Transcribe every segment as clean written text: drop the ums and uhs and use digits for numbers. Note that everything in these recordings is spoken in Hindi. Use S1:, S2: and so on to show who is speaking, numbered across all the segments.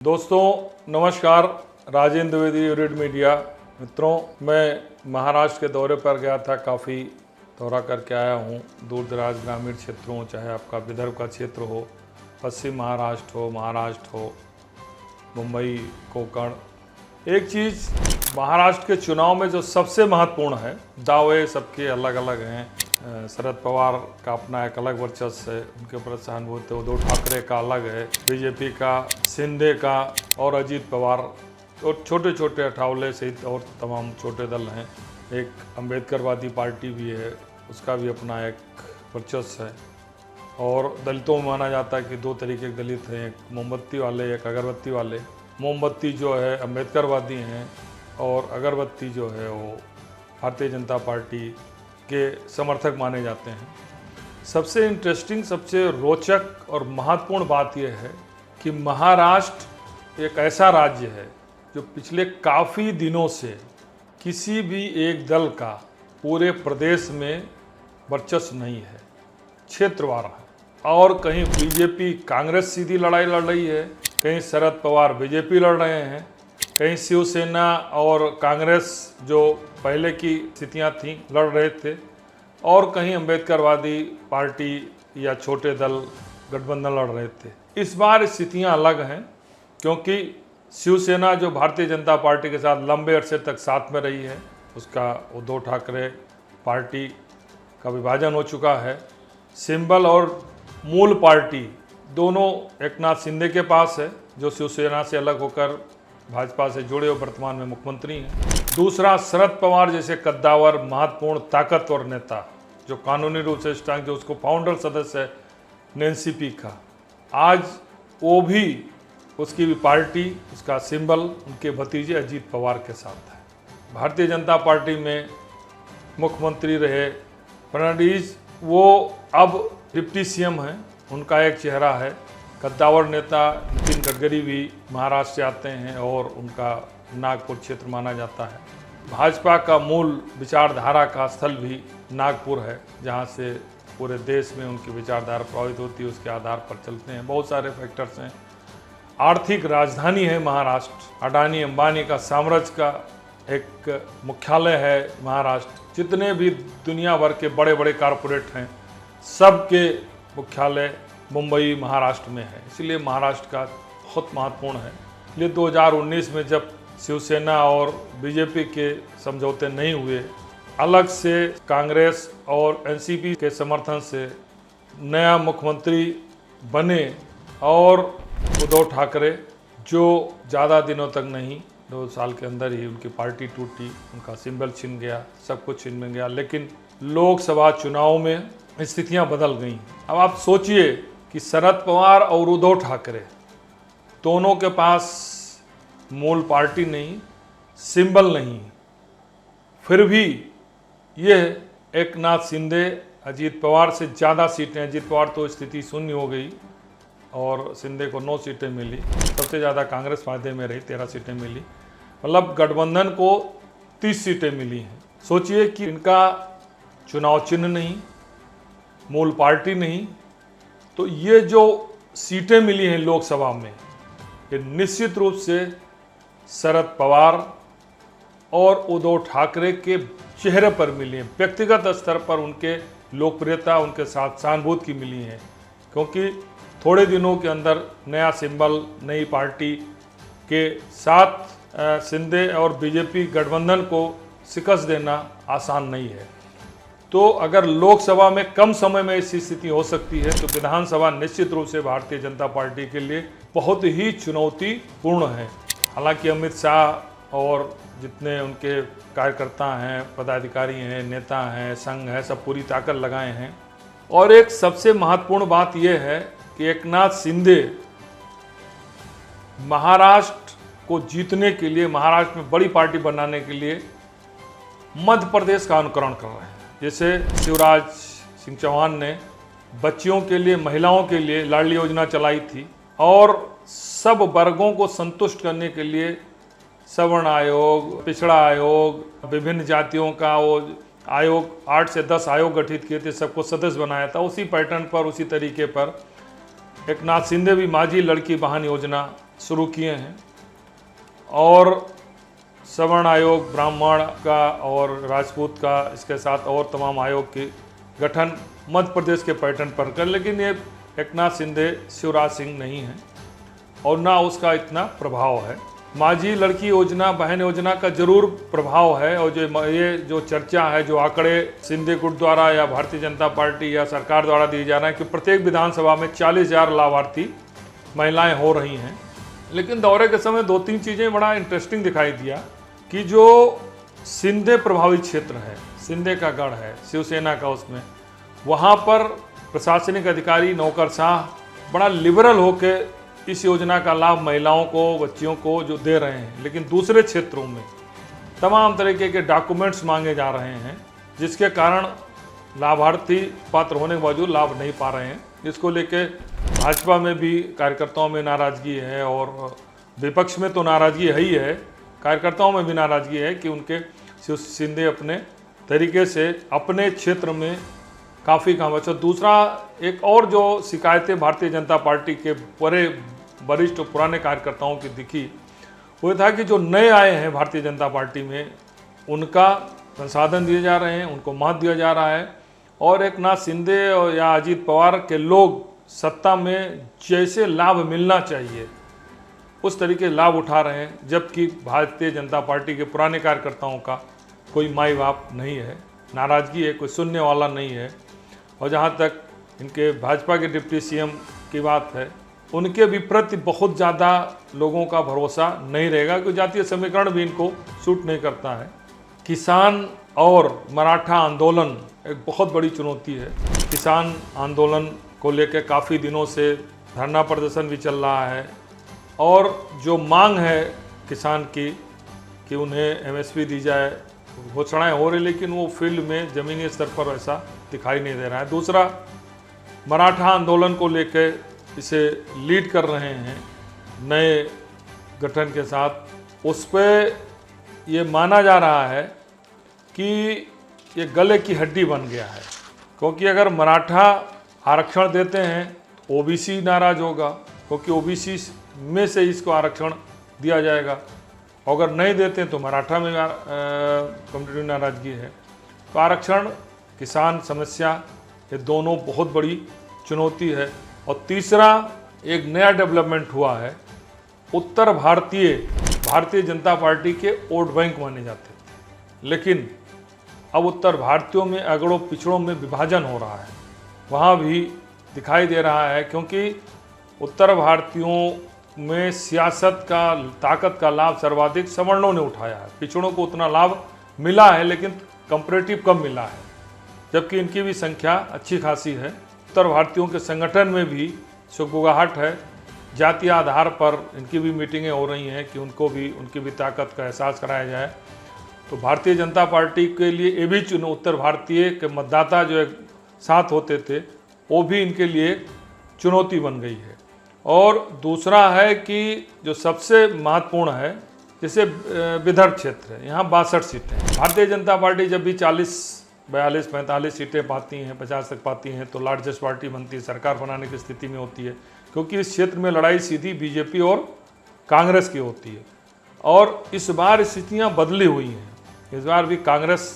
S1: दोस्तों नमस्कार, राजेंद्र द्विवेदी, यूनिट मीडिया। मित्रों, मैं महाराष्ट्र के दौरे पर गया था, काफ़ी दौरा करके आया हूँ। दूर दराज ग्रामीण क्षेत्रों, चाहे आपका विदर्भ का क्षेत्र हो, पश्चिम महाराष्ट्र हो, मुंबई, कोंकण। एक चीज़ महाराष्ट्र के चुनाव में जो सबसे महत्वपूर्ण है, दावे सबके अलग अलग हैं। शरद पवार का अपना एक अलग वर्चस्व है, उनके ऊपर सहानुभूति। उद्धव ठाकरे का अलग है, बीजेपी का, शिंदे का और अजीत पवार और छोटे छोटे अठावले सहित और तमाम छोटे दल हैं। एक अम्बेडकरवादी पार्टी भी है, उसका भी अपना एक वर्चस्व है। और दलितों में माना जाता है कि दो तरीके के दलित हैं, एक मोमबत्ती वाले, एक अगरबत्ती वाले। मोमबत्ती जो है अम्बेडकरवादी हैं और अगरबत्ती जो है वो भारतीय जनता पार्टी के समर्थक माने जाते हैं। सबसे इंटरेस्टिंग, सबसे रोचक और महत्वपूर्ण बात यह है कि महाराष्ट्र एक ऐसा राज्य है जो पिछले काफ़ी दिनों से किसी भी एक दल का पूरे प्रदेश में वर्चस्व नहीं है, क्षेत्रवार है। और कहीं बीजेपी कांग्रेस सीधी लड़ाई लड़ रही है, कहीं शरद पवार बीजेपी लड़ रहे हैं, कहीं शिवसेना और कांग्रेस जो पहले की स्थितियां थीं लड़ रहे थे, और कहीं अम्बेडकरवादी पार्टी या छोटे दल गठबंधन लड़ रहे थे। इस बार स्थितियां अलग हैं, क्योंकि शिवसेना जो भारतीय जनता पार्टी के साथ लंबे अरसे तक साथ में रही है, उसका उद्धव ठाकरे पार्टी का विभाजन हो चुका है। सिंबल और मूल पार्टी दोनों एकनाथ शिंदे के पास है, जो शिवसेना से अलग होकर भाजपा से जुड़े और वर्तमान में मुख्यमंत्री हैं। दूसरा, शरद पवार जैसे कद्दावर, महत्वपूर्ण, ताकतवर नेता, जो कानूनी रूप से स्ट्रांग, जो उसको फाउंडर सदस्य है एनसीपी का, आज वो भी, उसकी भी पार्टी, उसका सिंबल उनके भतीजे अजीत पवार के साथ है। भारतीय जनता पार्टी में मुख्यमंत्री रहे फडणवीस, वो अब डिप्टी सीएम हैं, उनका एक चेहरा है। कद्दावर नेता नितिन गडकरी भी महाराष्ट्र से आते हैं और उनका नागपुर क्षेत्र माना जाता है। भाजपा का मूल विचारधारा का स्थल भी नागपुर है, जहां से पूरे देश में उनकी विचारधारा प्रभावित होती है, उसके आधार पर चलते हैं। बहुत सारे फैक्टर्स हैं। आर्थिक राजधानी है महाराष्ट्र, अडानी अंबानी का साम्राज्य का एक मुख्यालय है महाराष्ट्र। जितने भी दुनिया भर के बड़े बड़े कारपोरेट हैं, सबके मुख्यालय मुंबई महाराष्ट्र में है, इसलिए महाराष्ट्र का बहुत महत्वपूर्ण है। इसलिए 2019 में जब शिवसेना और बीजेपी के समझौते नहीं हुए, अलग से कांग्रेस और एनसीपी के समर्थन से नया मुख्यमंत्री बने और उद्धव ठाकरे, जो ज़्यादा दिनों तक नहीं, 2 साल के अंदर ही उनकी पार्टी टूटी, उनका सिंबल छिन गया, सब कुछ छिन गया। लेकिन लोकसभा चुनाव में स्थितियां बदल गई। अब आप सोचिए कि शरद पवार और उद्धव ठाकरे दोनों के पास मूल पार्टी नहीं, सिंबल नहीं, फिर भी यह एकनाथ शिंदे अजीत पवार से ज़्यादा सीटें, अजीत पवार तो स्थिति शून्य हो गई और शिंदे को 9 सीटें मिली। सबसे ज़्यादा कांग्रेस फायदे में रही, 13 सीटें मिली। मतलब गठबंधन को 30 सीटें मिली हैं। सोचिए कि इनका चुनाव चिन्ह नहीं, मूल पार्टी नहीं, तो ये जो सीटें मिली हैं लोकसभा में, ये निश्चित रूप से शरद पवार और उद्धव ठाकरे के चेहरे पर मिली हैं। व्यक्तिगत स्तर पर उनके लोकप्रियता, उनके साथ सहानुभूति की मिली हैं, क्योंकि थोड़े दिनों के अंदर नया सिंबल, नई पार्टी के साथ शिंदे और बीजेपी गठबंधन को शिकस्त देना आसान नहीं है। तो अगर लोकसभा में कम समय में ऐसी स्थिति हो सकती है, तो विधानसभा निश्चित रूप से भारतीय जनता पार्टी के लिए बहुत ही चुनौतीपूर्ण है। हालांकि अमित शाह और जितने उनके कार्यकर्ता हैं, पदाधिकारी हैं, नेता हैं, संघ हैं, सब पूरी ताकत लगाए हैं। और एक सबसे महत्वपूर्ण बात यह है कि एकनाथ शिंदे महाराष्ट्र को जीतने के लिए, महाराष्ट्र में बड़ी पार्टी बनाने के लिए मध्य प्रदेश का अनुकरण कर रहे हैं। जैसे शिवराज सिंह चौहान ने बच्चियों के लिए, महिलाओं के लिए लाडली योजना चलाई थी, और सब वर्गों को संतुष्ट करने के लिए सवर्ण आयोग, पिछड़ा आयोग, विभिन्न जातियों का वो आयोग, 8 से 10 आयोग गठित किए थे, सबको सदस्य बनाया था। उसी पैटर्न पर, उसी तरीके पर एकनाथ शिंदे भी माझी लड़की बहन योजना शुरू किए हैं और सवर्ण आयोग, ब्राह्मण का और राजपूत का, इसके साथ और तमाम आयोग के गठन मध्य प्रदेश के पैटर्न पर कर, लेकिन ये एकनाथ शिंदे, शिवराज सिंह नहीं है और ना उसका इतना प्रभाव है। माझी लड़की योजना, बहन योजना का जरूर प्रभाव है और ये जो चर्चा है, जो आंकड़े शिंदे गुट द्वारा या भारतीय जनता पार्टी या सरकार द्वारा दिए जा रहे हैं कि प्रत्येक विधानसभा में 40,000 लाभार्थी महिलाएं हो रही हैं, लेकिन दौरे के समय 2-3 चीज़ें बड़ा इंटरेस्टिंग दिखाई दिया कि जो शिंदे प्रभावित क्षेत्र है, शिंदे का गढ़ है, शिवसेना का, उसमें वहाँ पर प्रशासनिक अधिकारी, नौकरशाह बड़ा लिबरल होकर इस योजना का लाभ महिलाओं को, बच्चियों को जो दे रहे हैं, लेकिन दूसरे क्षेत्रों में तमाम तरीके के डॉक्यूमेंट्स मांगे जा रहे हैं, जिसके कारण लाभार्थी पात्र होने के बावजूद लाभ नहीं पा रहे हैं। इसको लेके भाजपा में भी कार्यकर्ताओं में नाराज़गी है और विपक्ष में तो नाराज़गी है ही है, कार्यकर्ताओं में भी नाराज़गी है कि उनके शिंदे अपने तरीके से अपने क्षेत्र में काफ़ी काम अच्छा। दूसरा, एक और जो शिकायतें भारतीय जनता पार्टी के बड़े वरिष्ठ और पुराने कार्यकर्ताओं की दिखी, वो था कि जो नए आए हैं भारतीय जनता पार्टी में, उनका संसाधन दिए जा रहे हैं, उनको महत्व दिया जा रहा है और एकनाथ शिंदे या अजीत पवार के लोग सत्ता में जैसे लाभ मिलना चाहिए उस तरीके लाभ उठा रहे हैं, जबकि भारतीय जनता पार्टी के पुराने कार्यकर्ताओं का कोई माई बाप नहीं है, नाराज़गी है, कोई सुनने वाला नहीं है। और जहाँ तक इनके भाजपा के डिप्टी सीएम की बात है, उनके भी प्रति बहुत ज़्यादा लोगों का भरोसा नहीं रहेगा, क्योंकि जातीय समीकरण भी इनको सूट नहीं करता है। किसान और मराठा आंदोलन एक बहुत बड़ी चुनौती है। किसान आंदोलन को लेकर काफ़ी दिनों से धरना प्रदर्शन भी चल रहा है और जो मांग है किसान की कि उन्हें एमएसपी दी जाए, घोषणाएं हो रही, लेकिन वो फील्ड में ज़मीनी स्तर पर वैसा दिखाई नहीं दे रहा है। दूसरा, मराठा आंदोलन को लेकर इसे लीड कर रहे हैं नए गठन के साथ, उस पर ये माना जा रहा है कि ये गले की हड्डी बन गया है, क्योंकि अगर मराठा आरक्षण देते हैं तो ओबीसी नाराज़ होगा, क्योंकि ओबीसी में से इसको आरक्षण दिया जाएगा, और अगर नहीं देते तो मराठा में कम्युनिटी नाराज़गी है। तो आरक्षण, किसान समस्या, ये दोनों बहुत बड़ी चुनौती है। और तीसरा, एक नया डेवलपमेंट हुआ है, उत्तर भारतीय जनता पार्टी के वोट बैंक माने जाते थे, लेकिन अब उत्तर भारतीयों में अगड़ों पिछड़ों में विभाजन हो रहा है, वहाँ भी दिखाई दे रहा है, क्योंकि उत्तर भारतीयों में सियासत का, ताकत का लाभ सर्वाधिक सवर्णों ने उठाया है। पिछड़ों को उतना लाभ मिला है लेकिन कंपैरेटिव कम मिला है, जबकि इनकी भी संख्या अच्छी खासी है। उत्तर भारतीयों के संगठन में भी सुगबुगाहट है, जातीय आधार पर इनकी भी मीटिंगें हो रही हैं कि उनको भी, उनकी भी ताकत का एहसास कराया जाए। तो भारतीय जनता पार्टी के लिए ये भी उत्तर भारतीय के मतदाता जो एक साथ होते थे, वो भी इनके लिए चुनौती बन गई है। और दूसरा है कि जो सबसे महत्वपूर्ण है, जैसे विदर्भ क्षेत्र है, यहाँ 62 सीटें हैं। भारतीय जनता पार्टी जब भी 40, 42, 45 सीटें पाती हैं, 50 तक पाती हैं, तो लार्जेस्ट पार्टी बनती है, सरकार बनाने की स्थिति में होती है, क्योंकि इस क्षेत्र में लड़ाई सीधी बीजेपी और कांग्रेस की होती है। और इस बार स्थितियाँ बदली हुई हैं। इस बार भी कांग्रेस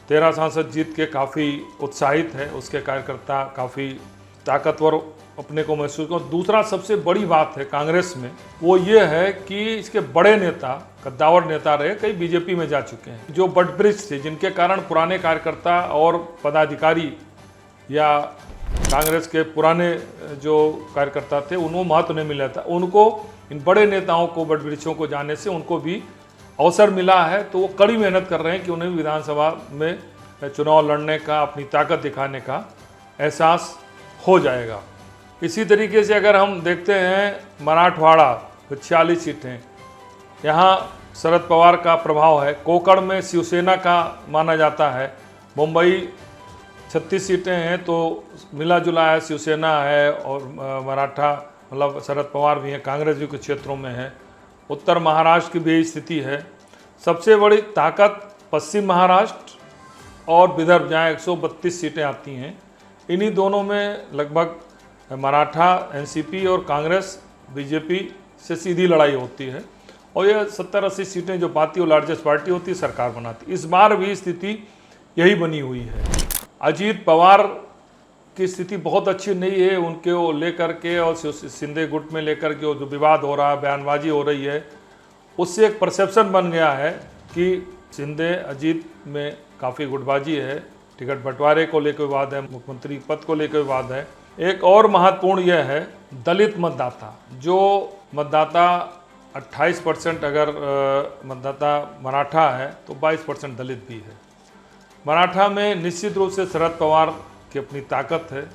S1: 13 सांसद जीत के काफ़ी उत्साहित है, उसके कार्यकर्ता काफ़ी ताकतवर अपने को महसूस कर। दूसरा सबसे बड़ी बात है कांग्रेस में, वो ये है कि इसके बड़े नेता, कद्दावर नेता रहे, कई बीजेपी में जा चुके हैं, जो बटब्रिज थे, जिनके कारण पुराने कार्यकर्ता और पदाधिकारी या कांग्रेस के पुराने जो कार्यकर्ता थे उनको महत्व नहीं मिला था, उनको, इन बड़े नेताओं को, बटब्रिजों को जाने से उनको भी अवसर मिला है। तो वो कड़ी मेहनत कर रहे हैं कि उन्हें भी विधानसभा में चुनाव लड़ने का, अपनी ताकत दिखाने का एहसास हो जाएगा। इसी तरीके से अगर हम देखते हैं मराठवाड़ा, तो 46 सीटें, यहाँ शरद पवार का प्रभाव है। कोकण में शिवसेना का माना जाता है। मुंबई 36 सीटें हैं, तो मिला जुला है, शिवसेना है और मराठा, मतलब शरद पवार भी हैं, कांग्रेस भी कुछ क्षेत्रों में है। उत्तर महाराष्ट्र की भी स्थिति है। सबसे बड़ी ताकत पश्चिम महाराष्ट्र और विदर्भ, जहाँ 132 सीटें आती हैं। इन्हीं दोनों में लगभग मराठा, एनसीपी और कांग्रेस, बीजेपी से सीधी लड़ाई होती है और ये 70-80 सीटें जो पाती है वो लार्जेस्ट पार्टी होती है, सरकार बनाती। इस बार भी स्थिति यही बनी हुई है। अजीत पवार की स्थिति बहुत अच्छी नहीं है, उनके वो लेकर के और शिंदे गुट में लेकर के जो विवाद हो रहा है, बयानबाजी हो रही है, उससे एक परसेप्शन बन गया है कि शिंदे अजीत में काफ़ी गुटबाजी है, टिकट बंटवारे को लेकर विवाद है, मुख्यमंत्री पद को लेकर विवाद है। एक और महत्वपूर्ण यह है दलित मतदाता, जो मतदाता 28% अगर मतदाता मराठा है तो 22% दलित भी है। मराठा में निश्चित रूप से शरद पवार की अपनी ताकत है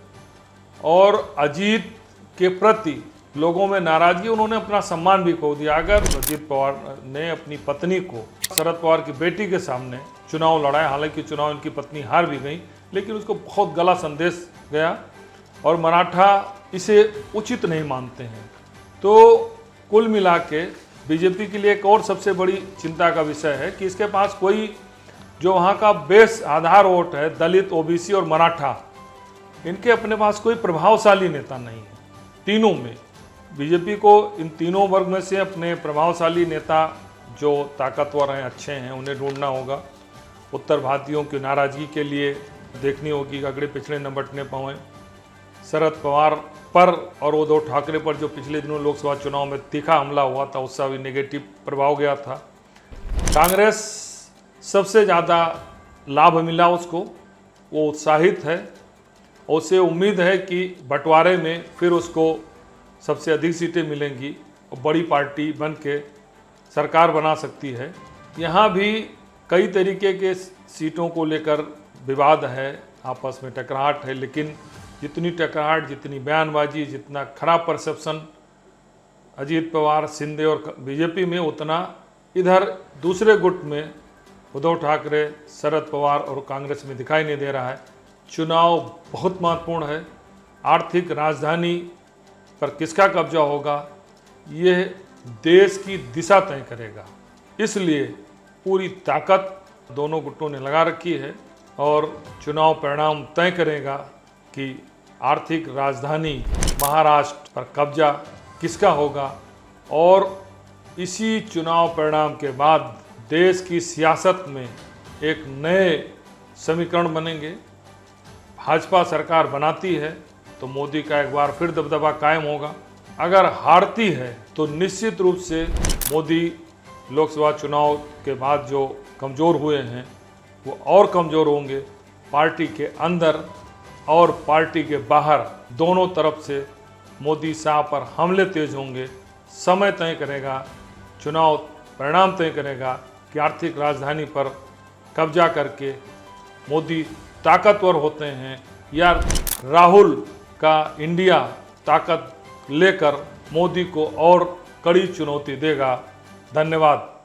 S1: और अजीत के प्रति लोगों में नाराजगी, उन्होंने अपना सम्मान भी खो दिया। अगर अजीत पवार ने अपनी पत्नी को शरद पवार की बेटी के सामने चुनाव लड़ाया, हालांकि चुनाव इनकी पत्नी हार भी गई, लेकिन उसको बहुत गलत संदेश गया और मराठा इसे उचित नहीं मानते हैं। तो कुल मिला के बीजेपी के लिए एक और सबसे बड़ी चिंता का विषय है कि इसके पास कोई जो वहाँ का बेस आधार वोट है, दलित, ओबीसी और मराठा, इनके अपने पास कोई प्रभावशाली नेता नहीं है। तीनों में बीजेपी को इन तीनों वर्ग में से अपने प्रभावशाली नेता जो ताकतवर हैं, अच्छे हैं, उन्हें ढूंढना होगा। उत्तर भारतीयों की नाराजगी के लिए देखनी होगी, अगड़े पिछड़े न बंटने पाएँ। शरद पवार पर और उद्धव ठाकरे पर जो पिछले दिनों लोकसभा चुनाव में तीखा हमला हुआ था, उसका भी नेगेटिव प्रभाव गया था। कांग्रेस सबसे ज़्यादा लाभ मिला उसको, वो उत्साहित है, उसे उम्मीद है कि बंटवारे में फिर उसको सबसे अधिक सीटें मिलेंगी और बड़ी पार्टी बन के सरकार बना सकती है। यहाँ भी कई तरीके के सीटों को लेकर विवाद है, आपस में टकराहट है, लेकिन जितनी टकराहट, जितनी बयानबाजी, जितना खराब परसेप्शन अजीत पवार, शिंदे और बीजेपी में, उतना इधर दूसरे गुट में उद्धव ठाकरे, शरद पवार और कांग्रेस में दिखाई नहीं दे रहा है। चुनाव बहुत महत्वपूर्ण है। आर्थिक राजधानी पर किसका कब्जा होगा, ये देश की दिशा तय करेगा। इसलिए पूरी ताकत दोनों गुटों ने लगा रखी है और चुनाव परिणाम तय करेगा कि आर्थिक राजधानी महाराष्ट्र पर कब्जा किसका होगा। और इसी चुनाव परिणाम के बाद देश की सियासत में एक नए समीकरण बनेंगे। भाजपा सरकार बनाती है तो मोदी का एक बार फिर दबदबा कायम होगा। अगर हारती है तो निश्चित रूप से मोदी लोकसभा चुनाव के बाद जो कमज़ोर हुए हैं वो और कमज़ोर होंगे। पार्टी के अंदर और पार्टी के बाहर दोनों तरफ से मोदी शाह पर हमले तेज होंगे। समय तय करेगा, चुनाव परिणाम तय करेगा कि आर्थिक राजधानी पर कब्जा करके मोदी ताकतवर होते हैं या राहुल का इंडिया ताकत लेकर मोदी को और कड़ी चुनौती देगा। धन्यवाद।